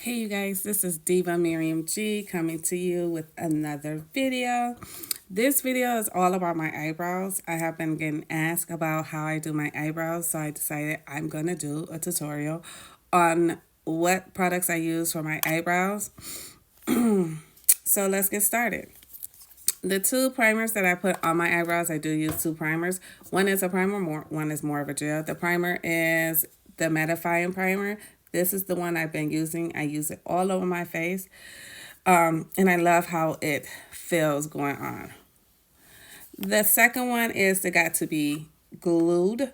Hey you guys, this is Diva Miriam G coming to you with another video. This video is all about my eyebrows. I have been getting asked about how I do my eyebrows, so I decided I'm going to do a tutorial on what products I use for my eyebrows. So let's get started. The two primers that I put on my eyebrows, I do use two primers. One is a primer, one is more of a gel. The primer is the mattifying primer. This is the one I've been using. I use it all over my face. And I love how it feels going on. The second one is the Got to Be Glued.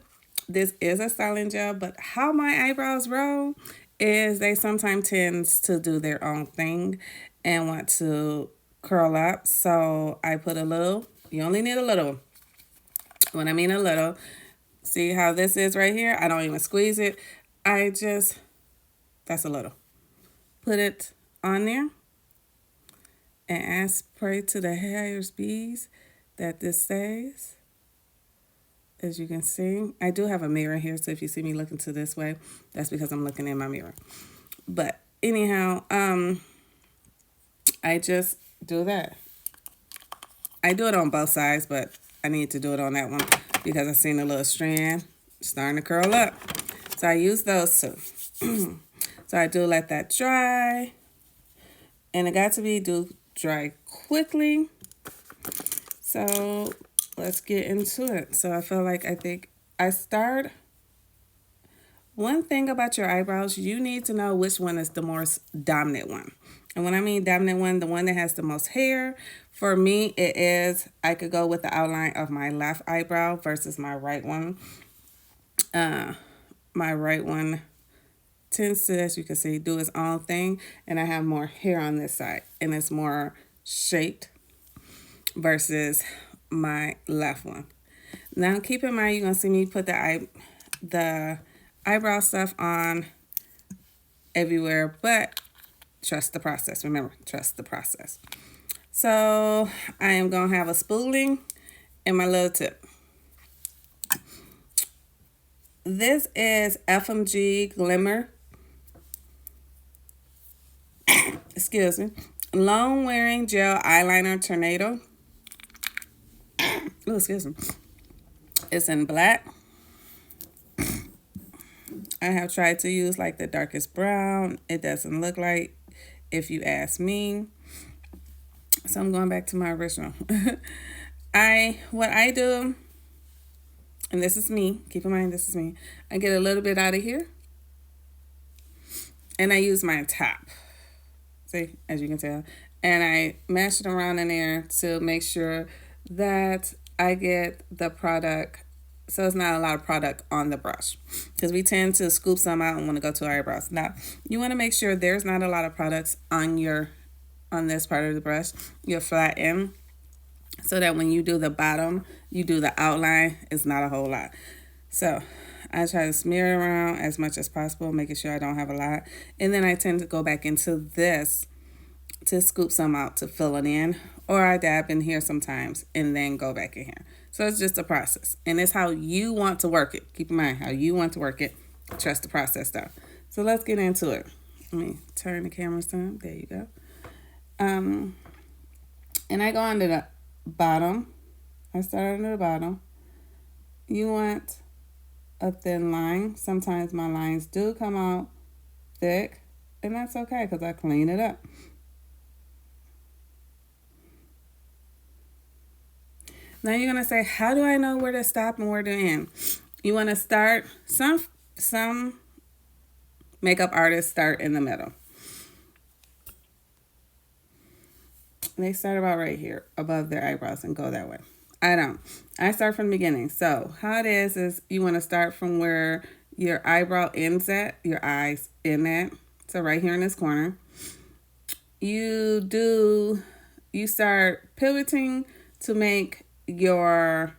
This is a styling gel, but how my eyebrows roll is they sometimes tend to do their own thing and want to curl up. So I put a little, you only need a little. When I mean a little, see how this is right here? I don't even squeeze it. That's a little. Put it on there and ask, pray to the highest bees that this stays. As you can see, I do have a mirror here, so if you see me looking to this way, that's because I'm looking in my mirror. But anyhow, I just do that. I do it on both sides, but I need to do it on that one because I seen a little strand starting to curl up. So I use those two. So I do let that dry. And it got to be dry quickly. So let's get into it. So I think I start. One thing about your eyebrows, you need to know which one is the most dominant one. And when I mean dominant one, the one that has the most hair, for me, it is, I could go with the outline of my left eyebrow versus my right one. My right one tends to, as you can see, do its own thing. And I have more hair on this side. And it's more shaped versus my left one. Now, keep in mind, you're going to see me put the eyebrow stuff on everywhere, but trust the process. Remember, trust the process. So I am going to have a spoolie and my little tip. This is FMG Glimmer. Excuse me. Long wearing gel eyeliner tornado. Oh, excuse me. It's in black. I have tried to use like the darkest brown. It doesn't look like, if you ask me. So I'm going back to my original. What I do, and this is me, keep in mind this is me, I get a little bit out of here. And I use my top. See, as you can tell. And I mash it around in there to make sure that I get the product, so it's not a lot of product on the brush. Because we tend to scoop some out and want to go to our eyebrows. Now, you want to make sure there's not a lot of products on this part of the brush, your flat end, so that when you do the bottom, you do the outline, it's not a whole lot. So I try to smear it around as much as possible, making sure I don't have a lot. And then I tend to go back into this to scoop some out to fill it in. Or I dab in here sometimes and then go back in here. So it's just a process. And it's how you want to work it. Keep in mind how you want to work it. Trust the process though. So let's get into it. Let me turn the camera some. There you go. And I go under the bottom. I start under the bottom. You want a thin line. Sometimes my lines do come out thick. And that's okay because I clean it up. Now you're going to say, how do I know where to stop and where to end? You want to start, some makeup artists start in the middle. They start about right here above their eyebrows and go that way. I don't. I start from the beginning. So how it is you want to start from where your eyebrow ends at, your eyes end at. So right here in this corner. You start pivoting to make your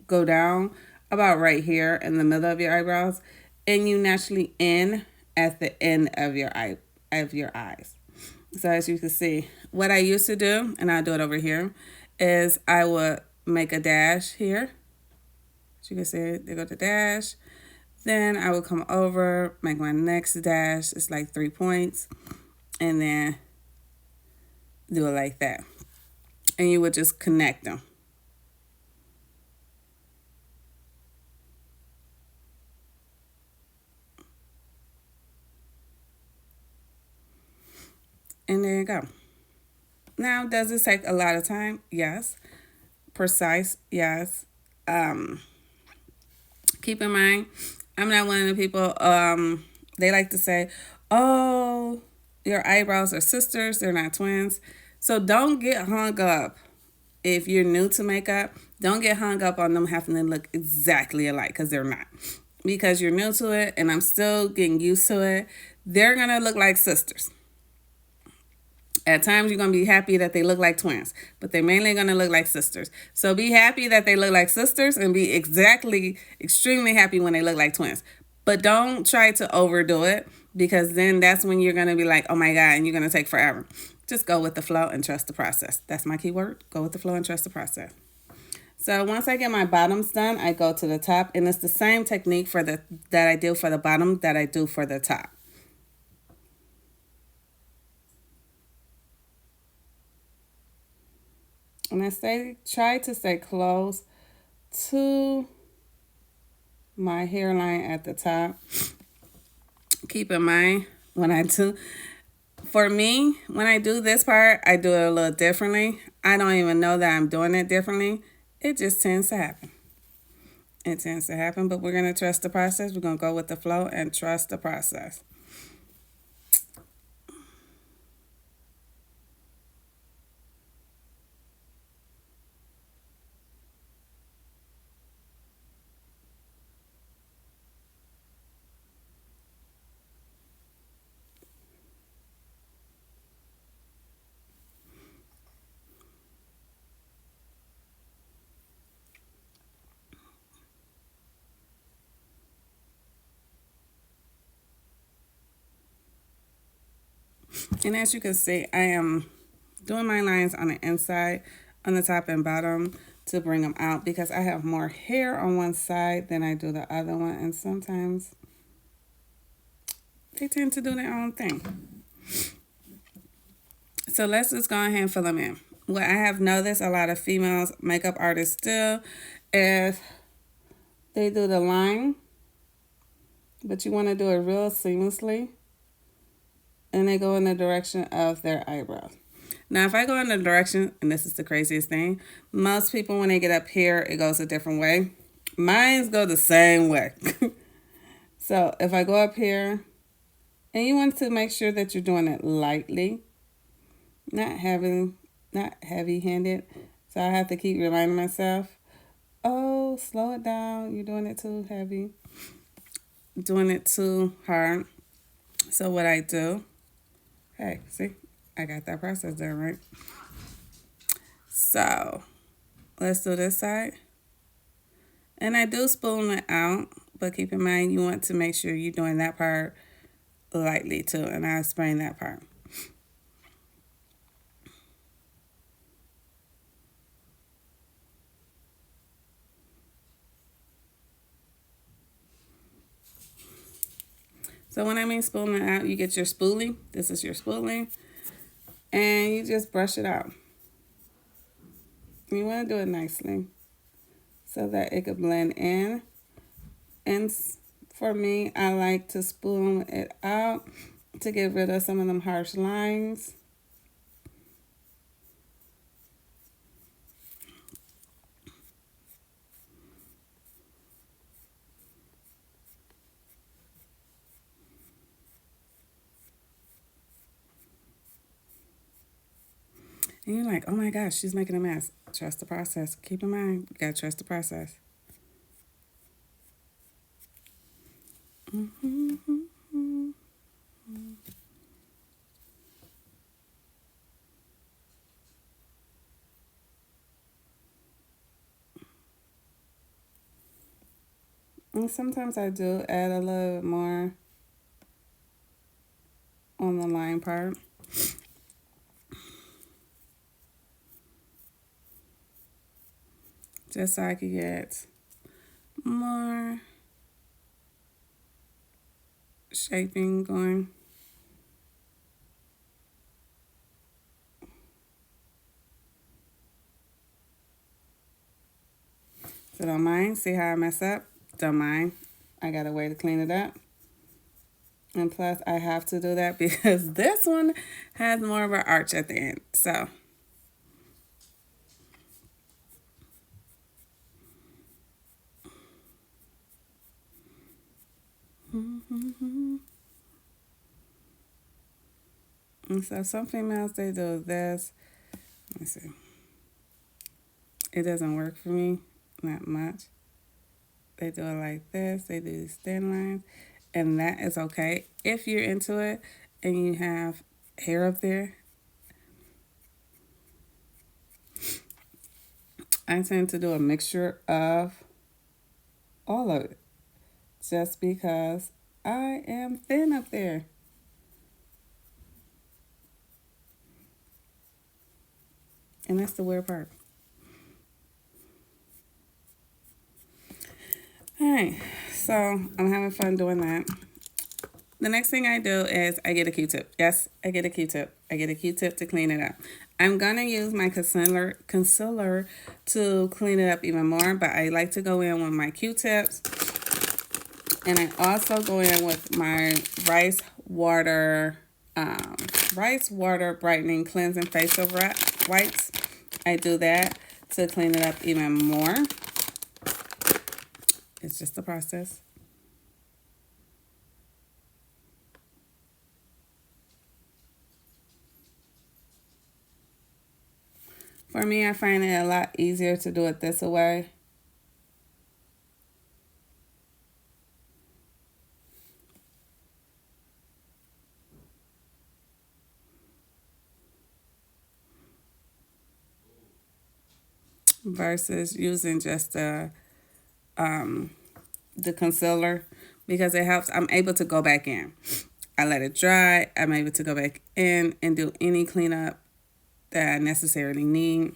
go down about right here in the middle of your eyebrows, and you naturally end at the end of your eyes. So as you can see, what I used to do, and I do it over here, is I would make a dash here. As you can see, there go the dash. Then I will come over, make my next dash. It's like 3 points. And then do it like that. And you would just connect them. And there you go. Now, does it take a lot of time? Yes. Precise? Yes. Um, Keep in mind, I'm not one of the people, they like to say, oh, your eyebrows are sisters, they're not twins. So don't get hung up. If you're new to makeup, don't get hung up on them having to look exactly alike, because they're not. Because you're new to it and I'm still getting used to it, they're going to look like sisters. At times, you're going to be happy that they look like twins, but they're mainly going to look like sisters. So be happy that they look like sisters and be extremely happy when they look like twins. But don't try to overdo it, because then that's when you're going to be like, oh my God, and you're going to take forever. Just go with the flow and trust the process. That's my key word. Go with the flow and trust the process. So once I get my bottoms done, I go to the top, and it's the same technique that I do for the bottom that I do for the top. And try to stay close to my hairline at the top. Keep in mind, when I do this part, I do it a little differently. I don't even know that I'm doing it differently. It just tends to happen. It tends to happen, but we're going to trust the process. We're going to go with the flow and trust the process. And as you can see, I am doing my lines on the inside, on the top and bottom, to bring them out, because I have more hair on one side than I do the other one, and sometimes they tend to do their own thing. So let's just go ahead and fill them in. What I have noticed, a lot of females makeup artists do, is they do the line, but you want to do it real seamlessly, and they go in the direction of their eyebrows. Now, if I go in the direction, and this is the craziest thing, most people, when they get up here, it goes a different way. Mine go the same way. So if I go up here, and you want to make sure that you're doing it lightly, not heavy-handed. So I have to keep reminding myself, oh, slow it down. You're doing it too heavy. Doing it too hard. So what I do, hey, see, I got that process done, right? So let's do this side. And I do spoon it out, but keep in mind you want to make sure you're doing that part lightly too. And I'll explain that part. So when I mean spooling it out, you get your spoolie. This is your spoolie. And you just brush it out. You want to do it nicely so that it could blend in. And for me, I like to spoon it out to get rid of some of them harsh lines. And you're like, oh my gosh, she's making a mess. Trust the process. Keep in mind, you gotta trust the process. And sometimes I do add a little more on the line part. Just so I can get more shaping going. So don't mind. See how I mess up? Don't mind. I got a way to clean it up. And plus, I have to do that because this one has more of an arch at the end. So, and so some females, they do this. Let me see. It doesn't work for me, not much. They do it like this. They do these thin lines. And that is okay if you're into it and you have hair up there. I tend to do a mixture of all of it just because I am thin up there. And that's the weird part. All right, so I'm having fun doing that. The next thing I do is I get a Q-tip. Yes, I get a Q-tip. I get a Q-tip to clean it up. I'm going to use my concealer to clean it up even more, but I like to go in with my Q-tips. And I also go in with my rice water brightening cleansing facial wipes. I do that to clean it up even more. It's just a process. For me, I find it a lot easier to do it this way. Versus using just the concealer because it helps. I'm able to go back in. I let it dry. I'm able to go back in and do any cleanup that I necessarily need.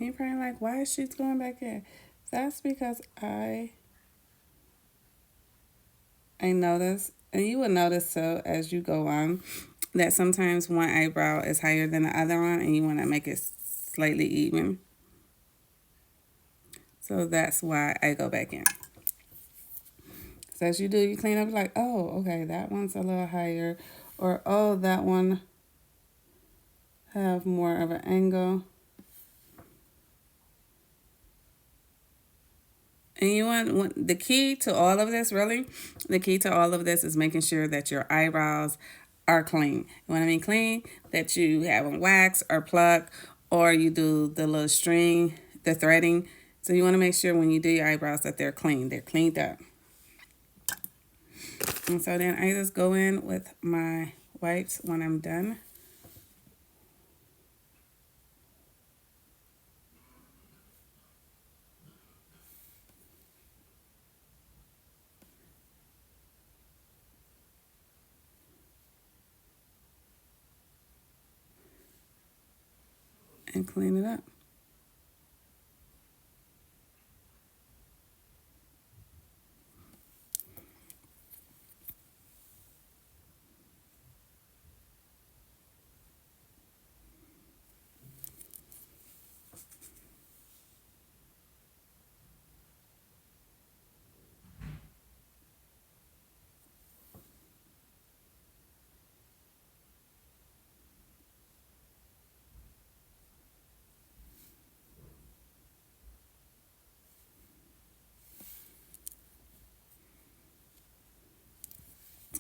You're probably like, why is she going back in? That's because I notice, and you will notice so as you go on, that sometimes one eyebrow is higher than the other one, and you want to make it slightly even. So that's why I go back in. So as you do, you clean up like, oh, okay, that one's a little higher, or oh, that one have more of an angle. And you want the key to all of this, really, the key to all of this is making sure that your eyebrows are clean. When I mean clean, that you haven't waxed or plucked, or you do the little string, the threading. So you want to make sure when you do your eyebrows that they're clean, they're cleaned up. And so then I just go in with my wipes when I'm done. And clean it up.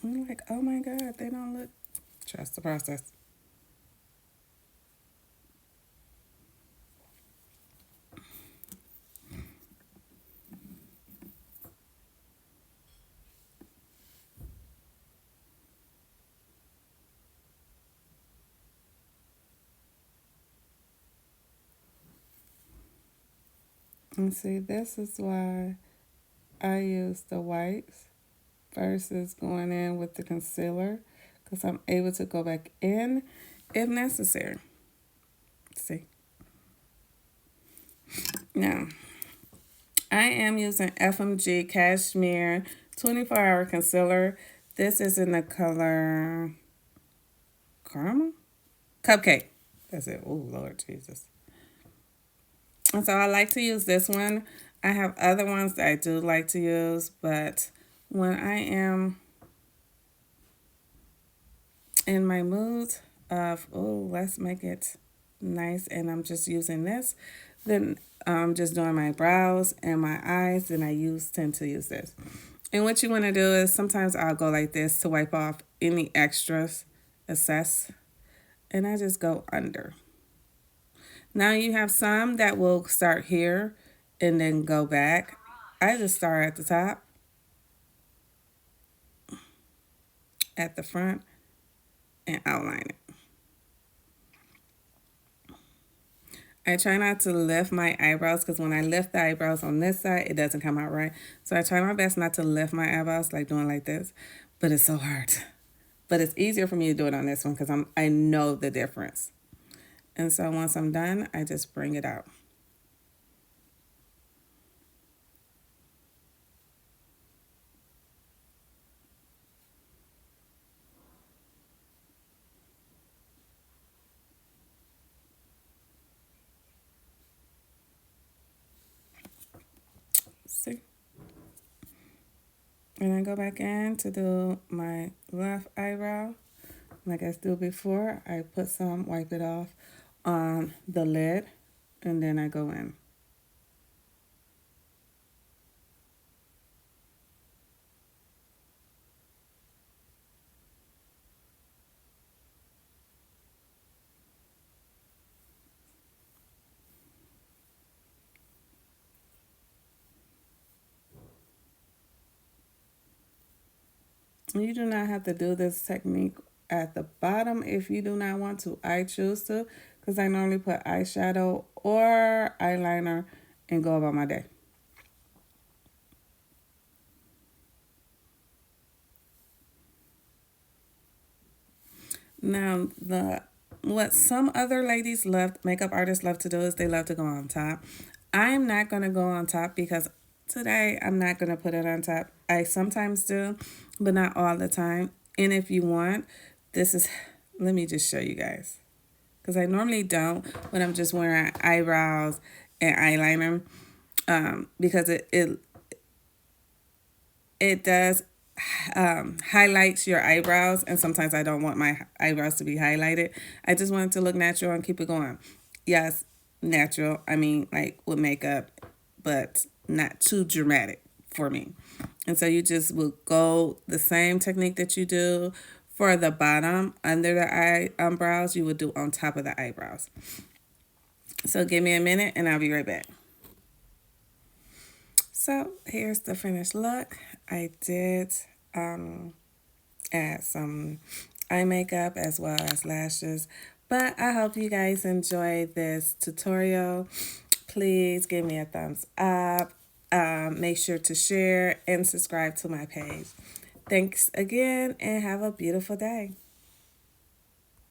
And you're like, oh my God, they don't look. Trust the process. And see, this is why I use the whites versus going in with the concealer, because I'm able to go back in if necessary. See? Now, I am using FMG Cashmere 24-hour concealer. This is in the color caramel? Cupcake. That's it. Oh, Lord Jesus. And so I like to use this one. I have other ones that I do like to use, but when I am in my mood of, oh, let's make it nice, and I'm just using this, then I'm just doing my brows and my eyes, and tend to use this. And what you want to do is sometimes I'll go like this to wipe off any extras, excess, and I just go under. Now you have some that will start here and then go back. I just start at the top, at the front, and outline it. I try not to lift my eyebrows because when I lift the eyebrows on this side, it doesn't come out right. So I try my best not to lift my eyebrows like doing like this, but it's so hard. But it's easier for me to do it on this one because I know the difference. And so once I'm done, I just bring it out. See? And I go back in to do my left eyebrow. Like I did before, I put some, wipe it off on the lid, and then I go in. You do not have to do this technique at the bottom if you do not want to. I choose to because I normally put eyeshadow or eyeliner and go about my day. Now, what some other ladies love, makeup artists love to do is they love to go on top. I am not going to go on top because today I'm not going to put it on top. I sometimes do, but not all the time. And if you want, this is, let me just show you guys. Because I normally don't when I'm just wearing eyebrows and eyeliner, because it does highlights your eyebrows, and sometimes I don't want my eyebrows to be highlighted. I just want it to look natural and keep it going. Yes, natural. I mean, like with makeup, but not too dramatic for me. And so you just will go the same technique that you do for the bottom under the eyebrows, you would do on top of the eyebrows. So give me a minute and I'll be right back. So here's the finished look. I did add some eye makeup as well as lashes. But I hope you guys enjoyed this tutorial. Please give me a thumbs up. Make sure to share and subscribe to my page. Thanks again and have a beautiful day.